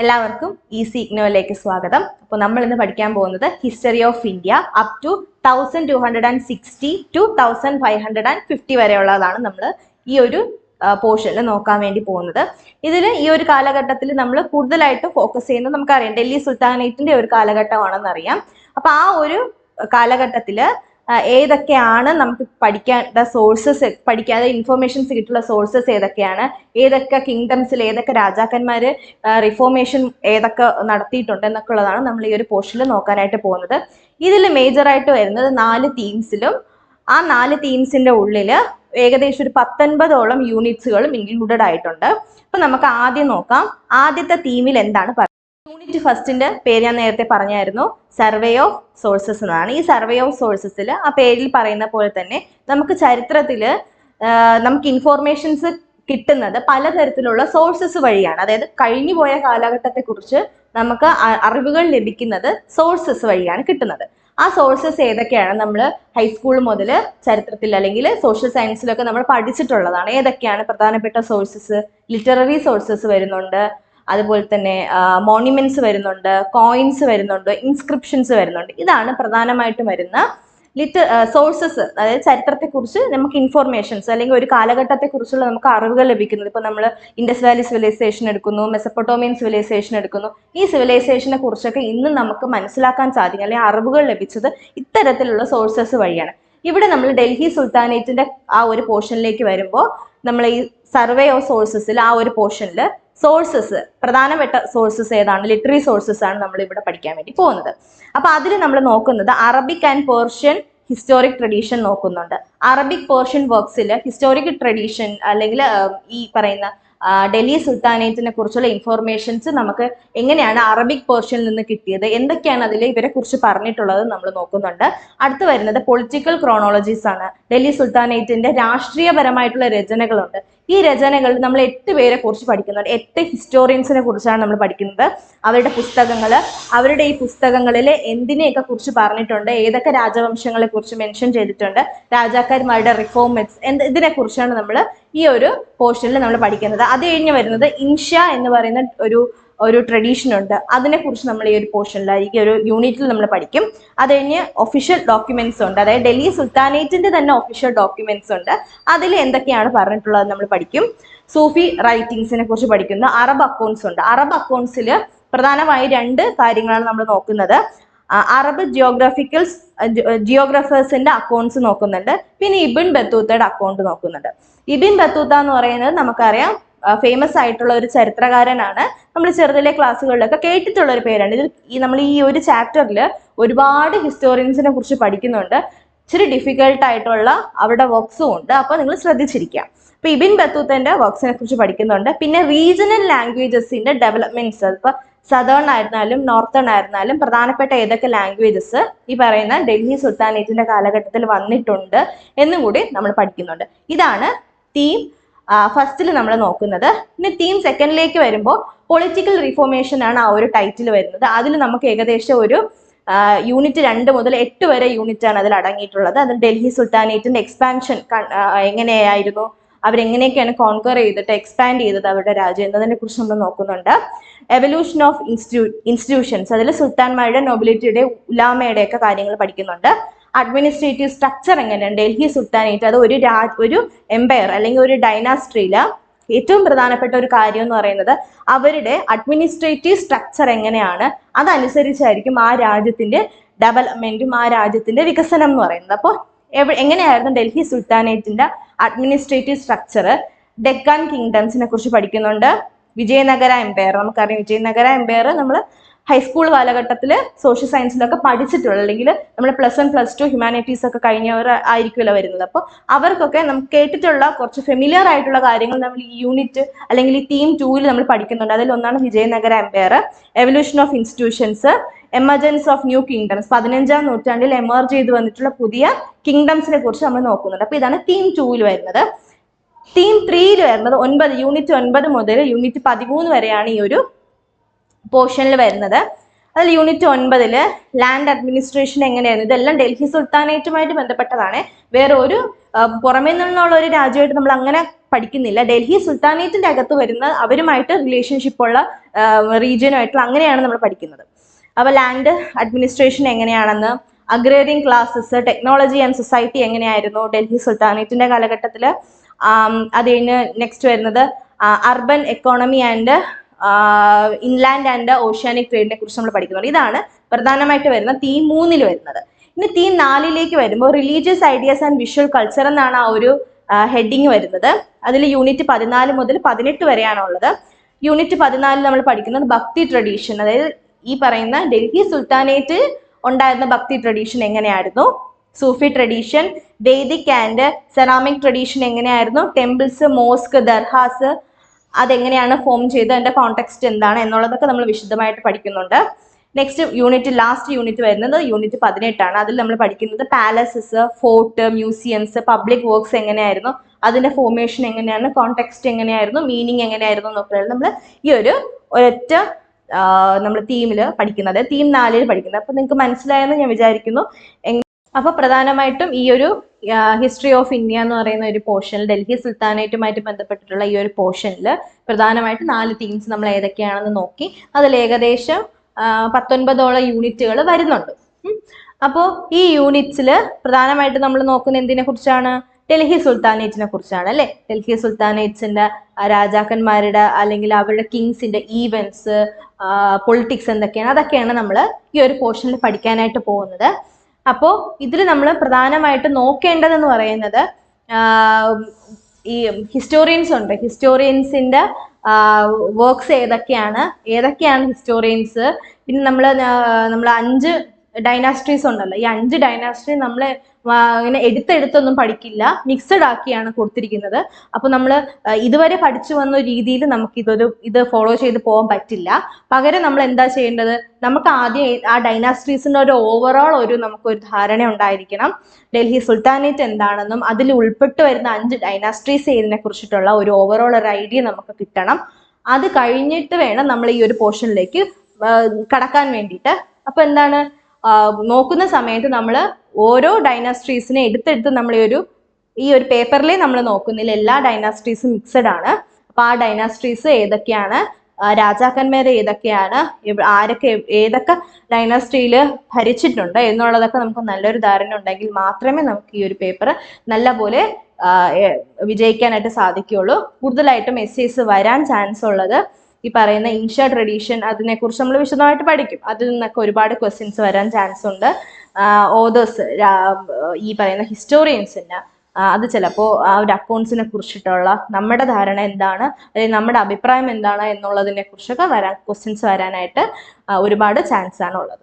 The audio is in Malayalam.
എല്ലാവർക്കും ഈസി ഇഗ്നോയിലേക്ക് സ്വാഗതം. അപ്പോൾ നമ്മൾ ഇന്ന് പഠിക്കാൻ പോകുന്നത് history of India up to 1260 to 1550 വരെയുള്ളതാണ് നമ്മൾ ഈ ഒരു പോർഷനിൽ നോക്കാൻ വേണ്ടി പോകുന്നത്. ഇതിൽ ഈ ഒരു കാലഘട്ടത്തിൽ നമ്മൾ കൂടുതലായിട്ട് ഫോക്കസ് ചെയ്യുന്നത് നമുക്കറിയാം ഡൽഹി സുൽത്താനേറ്റിന്റെ ഒരു കാലഘട്ടമാണെന്ന് അറിയാം. അപ്പൊ ആ ഒരു കാലഘട്ടത്തിൽ ഏതൊക്കെയാണ് നമുക്ക് പഠിക്കേണ്ട സോഴ്സസ്, പഠിക്കാതെ ഇൻഫോർമേഷൻസ് കിട്ടുള്ള സോഴ്സസ് ഏതൊക്കെയാണ്, ഏതൊക്കെ കിങ്ഡംസിൽ ഏതൊക്കെ രാജാക്കന്മാര് റിഫോർമേഷൻ ഏതൊക്കെ നടത്തിയിട്ടുണ്ട് എന്നൊക്കെ ഉള്ളതാണ് നമ്മൾ ഈ ഒരു പോർഷനിൽ നോക്കാനായിട്ട് പോകുന്നത്. ഇതിൽ മേജറായിട്ട് വരുന്നത് 4 തീംസിലും ആ 4 തീംസിന്റെ ഉള്ളിൽ ഏകദേശം ഒരു 19ഓളം യൂണിറ്റ്സുകളും ഇൻക്ലൂഡഡ് ആയിട്ടുണ്ട്. അപ്പൊ നമുക്ക് ആദ്യം നോക്കാം ആദ്യത്തെ തീമിൽ എന്താണ് പറയുന്നത്. യൂണിറ്റ് ഫസ്റ്റിന്റെ പേര് ഞാൻ നേരത്തെ പറഞ്ഞായിരുന്നു, സർവേ ഓഫ് സോഴ്സസ് എന്നാണ്. ഈ സർവേ ഓഫ് സോഴ്സസിൽ ആ പേരിൽ പറയുന്ന പോലെ തന്നെ നമുക്ക് ചരിത്രത്തിൽ നമുക്ക് ഇൻഫോർമേഷൻസ് കിട്ടുന്നത് പലതരത്തിലുള്ള സോഴ്സസ് വഴിയാണ്. അതായത് കഴിഞ്ഞു പോയ കാലഘട്ടത്തെ കുറിച്ച് നമുക്ക് അറിവുകൾ ലഭിക്കുന്നത് സോഴ്സസ് വഴിയാണ് കിട്ടുന്നത്. ആ സോഴ്സസ് ഏതൊക്കെയാണ് നമ്മൾ ഹൈസ്കൂൾ മുതൽ ചരിത്രത്തിൽ അല്ലെങ്കിൽ സോഷ്യൽ സയൻസിലൊക്കെ നമ്മൾ പഠിച്ചിട്ടുള്ളതാണ്. ഏതൊക്കെയാണ് പ്രധാനപ്പെട്ട സോഴ്സസ്? ലിറ്റററി സോഴ്സസ് വരുന്നുണ്ട്, അതുപോലെ തന്നെ മോണ്യുമെന്റ്സ് വരുന്നുണ്ട്, കോയിൻസ് വരുന്നുണ്ട്, ഇൻസ്ക്രിപ്ഷൻസ് വരുന്നുണ്ട്. ഇതാണ് പ്രധാനമായിട്ടും വരുന്ന സോഴ്സസ്. അതായത് ചരിത്രത്തെക്കുറിച്ച് നമുക്ക് ഇൻഫോർമേഷൻസ് അല്ലെങ്കിൽ ഒരു കാലഘട്ടത്തെക്കുറിച്ചുള്ള നമുക്ക് അറിവുകൾ ലഭിക്കുന്നത്. ഇപ്പൊ നമ്മൾ ഇൻഡസ് വാലി സിവിലൈസേഷൻ എടുക്കുന്നു, മെസപ്പൊട്ടോമിയൻ സിവിലൈസേഷൻ എടുക്കുന്നു. ഈ സിവിലൈസേഷനെ കുറിച്ചൊക്കെ ഇന്ന് നമുക്ക് മനസ്സിലാക്കാൻ സാധിക്കും അല്ലെങ്കിൽ അറിവുകൾ ലഭിച്ചത് ഇത്തരത്തിലുള്ള സോഴ്സസ് വഴിയാണ്. ഇവിടെ നമ്മൾ ഡൽഹി സുൽത്താനേറ്റിന്റെ ആ ഒരു പോർഷനിലേക്ക് വരുമ്പോൾ നമ്മൾ ഈ സർവേ ഓഫ് സോഴ്സസിൽ ആ ഒരു പോർഷനിൽ സോഴ്സസ്, പ്രധാനപ്പെട്ട സോഴ്സസ് ഏതാണ്? ലിറ്റററി സോഴ്സസ് ആണ് നമ്മൾ ഇവിടെ പഠിക്കാൻ വേണ്ടി പോകുന്നത്. അപ്പൊ അതിൽ നമ്മൾ നോക്കുന്നത് Arabic and Persian historic tradition നോക്കുന്നുണ്ട്. അറബിക് പേർഷ്യൻ വർക്ക്സിൽ ഹിസ്റ്റോറിക് ട്രഡീഷൻ അല്ലെങ്കിൽ ഈ പറയുന്ന ഡൽഹി സുൽത്താനേറ്റിനെ കുറിച്ചുള്ള ഇൻഫോർമേഷൻസ് നമുക്ക് എങ്ങനെയാണ് അറബിക് പേർഷ്യനിൽ നിന്ന് കിട്ടിയത്, എന്തൊക്കെയാണ് അതിൽ ഇവരെ കുറിച്ച് പറഞ്ഞിട്ടുള്ളത് നമ്മൾ നോക്കുന്നുണ്ട്. അടുത്ത് വരുന്നത് പൊളിറ്റിക്കൽ ക്രോണോളജീസ് ആണ്. ഡൽഹി സുൽത്താനേറ്റിന്റെ രാഷ്ട്രീയപരമായിട്ടുള്ള രചനകളുണ്ട്. ഈ രചനകളിൽ നമ്മൾ 8 പേരെ കുറിച്ച് പഠിക്കുന്നുണ്ട്. 8 ഹിസ്റ്റോറിയൻസിനെ കുറിച്ചാണ് നമ്മൾ പഠിക്കുന്നത്. അവരുടെ പുസ്തകങ്ങൾ, അവരുടെ ഈ പുസ്തകങ്ങളിൽ എന്തിനെയൊക്കെ കുറിച്ച് പറഞ്ഞിട്ടുണ്ട്, ഏതൊക്കെ രാജവംശങ്ങളെ കുറിച്ച് മെൻഷൻ ചെയ്തിട്ടുണ്ട്, രാജാക്കന്മാരുടെ റിഫോർമെന്റ്സ്, ഇതിനെ കുറിച്ചാണ് നമ്മൾ ഈ ഒരു പോർഷനിൽ നമ്മൾ പഠിക്കുന്നത്. അത് കഴിഞ്ഞ് വരുന്നത് ഇൻഷ്യ എന്ന് പറയുന്ന ഒരു ട്രഡീഷൻ ഉണ്ട്. അതിനെക്കുറിച്ച് നമ്മൾ ഈ ഒരു പോർഷനിൽ ഈ ഒരു യൂണിറ്റിൽ നമ്മൾ പഠിക്കും. അത് കഴിഞ്ഞ് ഒഫീഷ്യൽ ഡോക്യുമെന്റ്സ് ഉണ്ട്. അതായത് ഡൽഹി സുൽത്താനേറ്റിന്റെ തന്നെ ഒഫീഷ്യൽ ഡോക്യുമെന്റ്സ് ഉണ്ട്. അതിൽ എന്തൊക്കെയാണ് പറഞ്ഞിട്ടുള്ളത് നമ്മൾ പഠിക്കും. സൂഫി റൈറ്റിംഗ്സിനെ കുറിച്ച് പഠിക്കുന്നു. അറബ് അക്കൗണ്ട്സ് ഉണ്ട്. അറബ് അക്കൗണ്ട്സിൽ പ്രധാനമായി 2 കാര്യങ്ങളാണ് നമ്മൾ നോക്കുന്നത്. അറബ് ജിയോഗ്രഫേഴ്സിന്റെ അക്കൗണ്ട്സ് നോക്കുന്നുണ്ട്, പിന്നെ ഇബിൻ ബത്തൂത്തയുടെ അക്കൗണ്ട് നോക്കുന്നുണ്ട്. ഇബിൻ ബത്തൂത്ത എന്ന് പറയുന്നത് നമുക്കറിയാം ഫേമസ് ആയിട്ടുള്ള ഒരു ചരിത്രകാരനാണ്. നമ്മൾ ചെറുതിലെ ക്ലാസ്സുകളിലൊക്കെ കേട്ടിട്ടുള്ള ഒരു പേരാണ്. നമ്മൾ ഈ ഒരു ചാപ്റ്ററിൽ ഒരുപാട് ഹിസ്റ്റോറിയൻസിനെ കുറിച്ച് പഠിക്കുന്നുണ്ട്. ഇച്ചിരി ഡിഫിക്കൽട്ട് ആയിട്ടുള്ള അവരുടെ വർക്ക്സും ഉണ്ട്. അപ്പൊ നിങ്ങൾ ശ്രദ്ധിച്ചിരിക്കാം. അപ്പൊ ഇബിൻ ബത്തൂത്തന്റെ വർക്ക്സിനെ കുറിച്ച് പഠിക്കുന്നുണ്ട്. പിന്നെ റീജിയണൽ ലാംഗ്വേജസിന്റെ ഡെവലപ്മെന്റ്സ്, ഇപ്പൊ സദേൺ ആയിരുന്നാലും നോർത്തേൺ ആയിരുന്നാലും പ്രധാനപ്പെട്ട ഏതൊക്കെ ലാംഗ്വേജസ് ഈ പറയുന്ന ഡൽഹി സുൽത്താനേറ്റിന്റെ കാലഘട്ടത്തിൽ വന്നിട്ടുണ്ട് എന്നും കൂടി നമ്മൾ പഠിക്കുന്നുണ്ട്. ഇതാണ് തീം ഫസ്റ്റിൽ നമ്മൾ നോക്കുന്നത്. പിന്നെ തീം സെക്കൻഡിലേക്ക് വരുമ്പോൾ പൊളിറ്റിക്കൽ റിഫോർമേഷൻ ആണ് ആ ഒരു ടൈറ്റിൽ വരുന്നത്. അതിൽ നമുക്ക് ഏകദേശം ഒരു യൂണിറ്റ് 2 മുതൽ 8 വരെ യൂണിറ്റ് ആണ് അതിൽ അടങ്ങിയിട്ടുള്ളത്. അതിൽ ഡൽഹി സുൽത്താനേറ്റിന്റെ എക്സ്പാൻഷൻ എങ്ങനെയായിരുന്നു, അവരെങ്ങനെയൊക്കെയാണ് കോൺക്വർ ചെയ്തിട്ട് എക്സ്പാൻഡ് ചെയ്തത് അവരുടെ രാജ്യം എന്നതിനെ കുറിച്ച് നമ്മൾ നോക്കുന്നുണ്ട്. എവല്യൂഷൻ ഓഫ് ഇൻസ്റ്റിറ്റ്യൂഷൻസ്, അതിൽ സുൽത്താൻമാരുടെ, നൊബിലിറ്റിയുടെ, ഉലാമയുടെ ഒക്കെ കാര്യങ്ങൾ പഠിക്കുന്നുണ്ട്. അഡ്മിനിസ്ട്രേറ്റീവ് സ്ട്രക്ചർ എങ്ങനെയാണ് ഡൽഹി സുൽത്താനേറ്റ്, അത് ഒരു എംപയർ അല്ലെങ്കിൽ ഒരു ഡൈനാസ്ട്രിയില് ഏറ്റവും പ്രധാനപ്പെട്ട ഒരു കാര്യം എന്ന് പറയുന്നത് അവരുടെ അഡ്മിനിസ്ട്രേറ്റീവ് സ്ട്രക്ചർ എങ്ങനെയാണ്, അതനുസരിച്ചായിരിക്കും ആ രാജ്യത്തിന്റെ ഡെവലപ്മെന്റും ആ രാജ്യത്തിന്റെ വികസനം എന്ന് പറയുന്നത്. അപ്പോൾ എങ്ങനെയായിരുന്നു ഡൽഹി സുൽത്താനേറ്റിന്റെ അഡ്മിനിസ്ട്രേറ്റീവ് സ്ട്രക്ചർ. ഡെക്കാൻ കിങ്ഡംസിനെ കുറിച്ച് പഠിക്കുന്നുണ്ട്. വിജയനഗര എംപയർ, നമുക്കറിയാം വിജയനഗര എംപയർ നമ്മൾ ഹൈസ്കൂൾ കാലഘട്ടത്തിൽ സോഷ്യൽ സയൻസിലൊക്കെ പഠിച്ചിട്ടുള്ള, അല്ലെങ്കിൽ നമ്മൾ +1 +2 ഹ്യൂമാനിറ്റീസ് ഒക്കെ കഴിഞ്ഞവർ ആയിരിക്കുമല്ലോ വരുന്നത്. അപ്പോൾ അവർക്കൊക്കെ നമുക്ക് കേട്ടിട്ടുള്ള കുറച്ച് ഫെമിലിയർ ആയിട്ടുള്ള കാര്യങ്ങൾ നമ്മൾ ഈ യൂണിറ്റ് അല്ലെങ്കിൽ ഈ തീം 2 നമ്മൾ പഠിക്കുന്നുണ്ട്. അതിലൊന്നാണ് Vijayanagara empire. Evolution of institutions, emergence of new kingdoms, 15ാം നൂറ്റാണ്ടിൽ എമർജ് ചെയ്ത് വന്നിട്ടുള്ള പുതിയ കിങ്ഡംസിനെ കുറിച്ച് നമ്മൾ നോക്കുന്നുണ്ട്. അപ്പൊ ഇതാണ് തീം 2 വരുന്നത്. തീം 3 വരുന്നത് യൂണിറ്റ് 9 മുതൽ യൂണിറ്റ് 13 വരെയാണ് ഈ ഒരു പോർഷനിൽ വരുന്നത്. അതിൽ യൂണിറ്റ് 9 ലാൻഡ് അഡ്മിനിസ്ട്രേഷൻ എങ്ങനെയായിരുന്നു, ഇതെല്ലാം ഡൽഹി സുൽത്താനേറ്റുമായിട്ട് ബന്ധപ്പെട്ടതാണ്. വേറെ ഒരു പുറമേ നിന്നുള്ള ഒരു രാജ്യമായിട്ട് നമ്മൾ അങ്ങനെ പഠിക്കുന്നില്ല. ഡൽഹി സുൽത്താനേറ്റിന്റെ അകത്ത് വരുന്ന അവരുമായിട്ട് റിലേഷൻഷിപ്പ് ഉള്ള റീജിയനുമായിട്ടുള്ള അങ്ങനെയാണ് നമ്മൾ പഠിക്കുന്നത്. അപ്പോൾ ലാൻഡ് അഡ്മിനിസ്ട്രേഷൻ എങ്ങനെയാണെന്ന്, agrarian classes, technology and society എങ്ങനെയായിരുന്നു ഡൽഹി സുൽത്താനേറ്റിന്റെ കാലഘട്ടത്തിൽ. അത് കഴിഞ്ഞ് നെക്സ്റ്റ് വരുന്നത് urban economy and inland and oceanic ട്രേഡിനെ കുറിച്ച് നമ്മൾ പഠിക്കുന്നുണ്ട്. ഇതാണ് പ്രധാനമായിട്ട് വരുന്ന തീം 3 വരുന്നത്. ഇനി തീം 4 വരുമ്പോൾ religious ideas and visual culture എന്നാണ് ആ ഒരു ഹെഡിങ് വരുന്നത്. അതിൽ യൂണിറ്റ് 14 മുതൽ 18 വരെയാണ് ഉള്ളത്. യൂണിറ്റ് 14 നമ്മൾ പഠിക്കുന്നത് ഭക്തി ട്രഡീഷൻ, അതായത് ഈ പറയുന്ന ഡൽഹി സുൽത്താനേറ്റ് ഉണ്ടായിരുന്ന ഭക്തി ട്രഡീഷൻ എങ്ങനെയായിരുന്നു, Sufi tradition, Vedic and ceramic tradition എങ്ങനെയായിരുന്നു, ടെമ്പിൾസ്, മോസ്ക്, ദർഹാസ് അതെങ്ങനെയാണ് ഫോം ചെയ്തത്, അതിന്റെ കോണ്ടെക്സ്റ്റ് എന്താണ് എന്നുള്ളതൊക്കെ നമ്മൾ വിശദമായിട്ട് പഠിക്കുന്നുണ്ട്. നെക്സ്റ്റ് യൂണിറ്റ്, ലാസ്റ്റ് യൂണിറ്റ് വരുന്നത് യൂണിറ്റ് 18 ആണ്. അതിൽ നമ്മൾ പഠിക്കുന്നത് palaces, fort, museums, public works എങ്ങനെയായിരുന്നു, അതിന്റെ ഫോർമേഷൻ എങ്ങനെയാണ്, കോണ്ടെക്സ്റ്റ് എങ്ങനെയായിരുന്നു, മീനിങ് എങ്ങനെയായിരുന്നു എന്നൊക്കെയാണ് നമ്മൾ ഈ ഒരു ഒരൊറ്റ നമ്മൾ തീമിൽ പഠിക്കുന്നത്, തീം 4 പഠിക്കുന്നത്. അപ്പൊ നിങ്ങൾക്ക് മനസ്സിലായെന്ന് ഞാൻ വിചാരിക്കുന്നു. അപ്പൊ പ്രധാനമായിട്ടും ഈ ഒരു ഹിസ്റ്ററി ഓഫ് ഇന്ത്യ എന്ന് പറയുന്ന ഒരു പോർഷനിൽ, ഡൽഹി സുൽത്താനേറ്റുമായിട്ട് ബന്ധപ്പെട്ടിട്ടുള്ള ഈ ഒരു പോർഷനിൽ പ്രധാനമായിട്ട് 4 തീംസ് നമ്മൾ ഏതൊക്കെയാണെന്ന് നോക്കി. അതിൽ ഏകദേശം 19ഓളം യൂണിറ്റുകൾ വരുന്നുണ്ട്. അപ്പോൾ ഈ യൂണിറ്റ്സിൽ പ്രധാനമായിട്ട് നമ്മൾ നോക്കുന്ന എന്തിനെ കുറിച്ചാണ്, ഡൽഹി സുൽത്താനേറ്റിനെ കുറിച്ചാണ് അല്ലെ. ഡൽഹി സുൽത്താനേറ്റ്സിന്റെ രാജാക്കന്മാരുടെ അല്ലെങ്കിൽ അവരുടെ കിങ്സിന്റെ ഈവൻസ്, പൊളിറ്റിക്സ് എന്തൊക്കെയാണ്, അതൊക്കെയാണ് നമ്മൾ ഈ ഒരു പോർഷനിൽ പഠിക്കാനായിട്ട് പോകുന്നത്. അപ്പോൾ ഇതിൽ നമ്മൾ പ്രധാനമായിട്ട് നോക്കേണ്ടതെന്ന് പറയുന്നത് ഈ ഹിസ്റ്റോറിയൻസ് ഉണ്ട്, ഹിസ്റ്റോറിയൻസിന്റെ വർക്ക്സ് ഏതൊക്കെയാണ് ഹിസ്റ്റോറിയൻസ്. പിന്നെ നമ്മൾ 5 ഡൈനാസ്ട്രീസ് ഉണ്ടല്ലോ, ഈ 5 ഡൈനാസ്ട്രി നമ്മൾ ഇങ്ങനെ എടുത്തൊന്നും പഠിക്കില്ല, മിക്സഡ് ആക്കിയാണ് കൊടുത്തിരിക്കുന്നത്. അപ്പൊ നമ്മൾ ഇതുവരെ പഠിച്ചു വന്ന രീതിയിൽ നമുക്ക് ഇത് ഫോളോ ചെയ്ത് പോകാൻ പറ്റില്ല. പകരം നമ്മൾ എന്താ ചെയ്യേണ്ടത്, നമുക്ക് ആദ്യം ആ ഡൈനാസ്ട്രീസിന്റെ ഒരു ഓവറോൾ നമുക്കൊരു ധാരണ ഉണ്ടായിരിക്കണം. ഡൽഹി സുൽത്താനേറ്റ് എന്താണെന്നും അതിൽ ഉൾപ്പെട്ട് വരുന്ന 5 ഡൈനാസ്ട്രീസ് ഇതിനെ കുറിച്ചിട്ടുള്ള ഒരു ഓവറോൾ ഒരു ഐഡിയ നമുക്ക് കിട്ടണം. അത് കഴിഞ്ഞിട്ട് വേണം നമ്മൾ ഈ ഒരു പോർഷനിലേക്ക് കടക്കാൻ വേണ്ടിയിട്ട്. അപ്പൊ എന്താണ്, നോക്കുന്ന സമയത്ത് നമ്മൾ ഓരോ ഡൈനാസ്ട്രീസിനെ എടുത്തെടുത്ത് നമ്മൾ ഈ ഒരു പേപ്പറിലെ നമ്മൾ നോക്കുന്നില്ല, എല്ലാ ഡൈനാസ്ട്രീസും മിക്സഡ് ആണ്. അപ്പൊ ആ ഡൈനാസ്ട്രീസ് ഏതൊക്കെയാണ്, രാജാക്കന്മാരെ ഏതൊക്കെയാണ്, ഏതൊക്കെ ഡൈനാസ്ട്രിയിൽ ഭരിച്ചിട്ടുണ്ട് എന്നുള്ളതൊക്കെ നമുക്ക് നല്ലൊരു ധാരണ ഉണ്ടെങ്കിൽ മാത്രമേ നമുക്ക് ഈ ഒരു പേപ്പർ നല്ലപോലെ വിജയിക്കാനായിട്ട് സാധിക്കുകയുള്ളൂ. കൂടുതലായിട്ടും എസ്സേസ് വരാൻ ചാൻസ് ഉള്ളത് ഈ പറയുന്ന ഇൻഷ ട്രഡീഷൻ, അതിനെക്കുറിച്ച് നമ്മൾ വിശദമായിട്ട് പഠിക്കും. അതിൽ നിന്നൊക്കെ ഒരുപാട് ക്വസ്റ്റ്യൻസ് വരാൻ ചാൻസ് ഉണ്ട്. ഓതേഴ്സ്, ഈ പറയുന്ന ഹിസ്റ്റോറിയൻസിന് അത് ചിലപ്പോൾ ആ ഒരു അക്കൗണ്ട്സിനെ കുറിച്ചിട്ടുള്ള നമ്മുടെ ധാരണ എന്താണ്, അല്ലെങ്കിൽ നമ്മുടെ അഭിപ്രായം എന്താണ് എന്നുള്ളതിനെ കുറിച്ചൊക്കെ ക്വസ്റ്റ്യൻസ് വരാനായിട്ട് ഒരുപാട് ചാൻസ് ആണ് ഉള്ളത്.